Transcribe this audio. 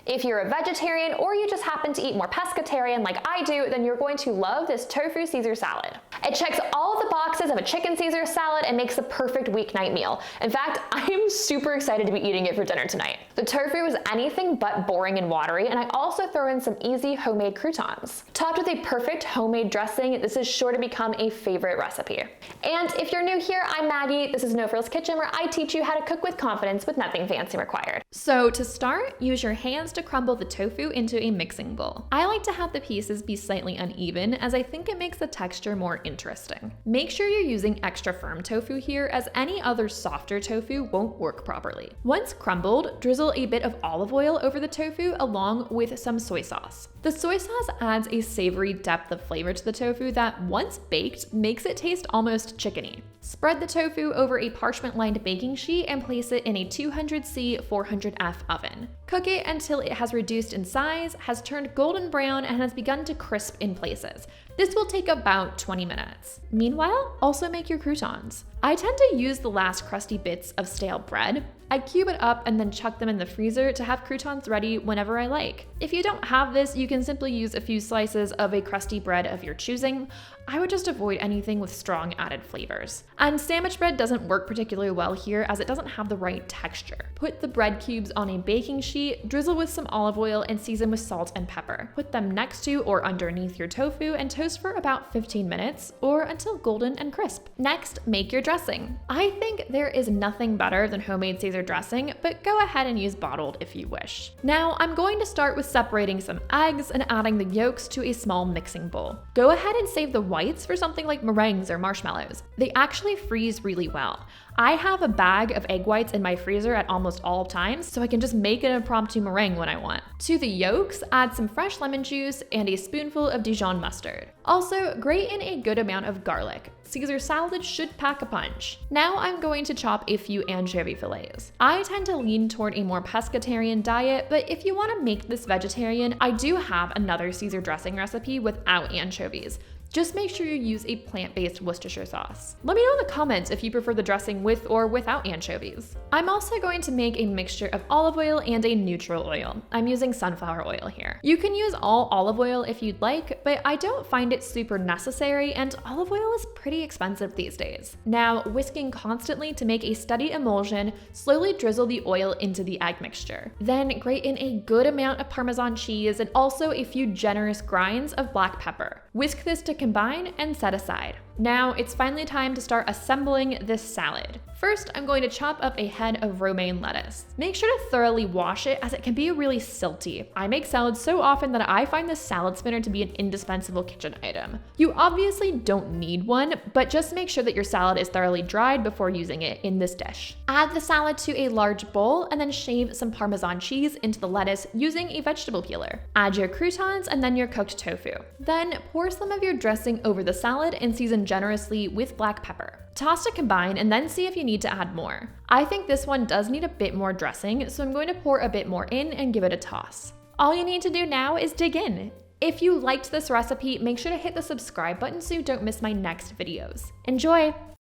If you're a vegetarian or you just happen to eat more pescatarian like I do, then you're going to love this tofu Caesar salad. It checks all the boxes of a chicken Caesar salad and makes the perfect weeknight meal. In fact, I am super excited to be eating it for dinner tonight. The tofu is anything but boring and watery, and I also throw in some easy homemade croutons. Topped with a perfect homemade dressing, this is sure to become a favorite recipe. And if you're new here, I'm Maggie. This is No Frills Kitchen, where I teach you how to cook with confidence with nothing fancy required. So to start, use your hands to crumble the tofu into a mixing bowl. I like to have the pieces be slightly uneven, as I think it makes the texture more interesting. Make sure you're using extra firm tofu here, as any other softer tofu won't work properly. Once crumbled, drizzle a bit of olive oil over the tofu along with some soy sauce. The soy sauce adds a savory depth of flavor to the tofu that, once baked, makes it taste almost chickeny. Spread the tofu over a parchment-lined baking sheet and place it in a 200°C 400F oven. Cook it until it has reduced in size, has turned golden brown, and has begun to crisp in places. This will take about 20 minutes. Meanwhile, also make your croutons. I tend to use the last crusty bits of stale bread. I cube it up and then chuck them in the freezer to have croutons ready whenever I like. If you don't have this, you can simply use a few slices of a crusty bread of your choosing. I would just avoid anything with strong added flavors. And sandwich bread doesn't work particularly well here, as it doesn't have the right texture. Put the bread cubes on a baking sheet, drizzle with some olive oil, and season with salt and pepper. Put them next to or underneath your tofu and toast for about 15 minutes, or until golden and crisp. Next, make your dressing. I think there is nothing better than homemade Caesar dressing, but go ahead and use bottled if you wish. Now, I'm going to start with separating some eggs and adding the yolks to a small mixing bowl. Go ahead and save the whites for something like meringues or marshmallows. They actually freeze really well. I have a bag of egg whites in my freezer at almost all times, so I can just make an impromptu meringue when I want. To the yolks, add some fresh lemon juice and a spoonful of Dijon mustard. Also, grate in a good amount of garlic. Caesar salad should pack a punch. Now I'm going to chop a few anchovy fillets. I tend to lean toward a more pescatarian diet, but if you want to make this vegetarian, I do have another Caesar dressing recipe without anchovies. Just make sure you use a plant-based Worcestershire sauce. Let me know in the comments if you prefer the dressing with or without anchovies. I'm also going to make a mixture of olive oil and a neutral oil. I'm using sunflower oil here. You can use all olive oil if you'd like, but I don't find it super necessary, and olive oil is pretty expensive these days. Now, whisking constantly to make a steady emulsion, slowly drizzle the oil into the egg mixture. Then grate in a good amount of Parmesan cheese and also a few generous grinds of black pepper. Whisk this to combine and set aside. Now it's finally time to start assembling this salad. First, I'm going to chop up a head of romaine lettuce. Make sure to thoroughly wash it, as it can be really silty. I make salads so often that I find this salad spinner to be an indispensable kitchen item. You obviously don't need one, but just make sure that your salad is thoroughly dried before using it in this dish. Add the salad to a large bowl and then shave some Parmesan cheese into the lettuce using a vegetable peeler. Add your croutons and then your cooked tofu. Then pour some of your dressing over the salad and season generously with black pepper. Toss to combine and then see if you need to add more. I think this one does need a bit more dressing, so I'm going to pour a bit more in and give it a toss. All you need to do now is dig in. If you liked this recipe, make sure to hit the subscribe button so you don't miss my next videos. Enjoy!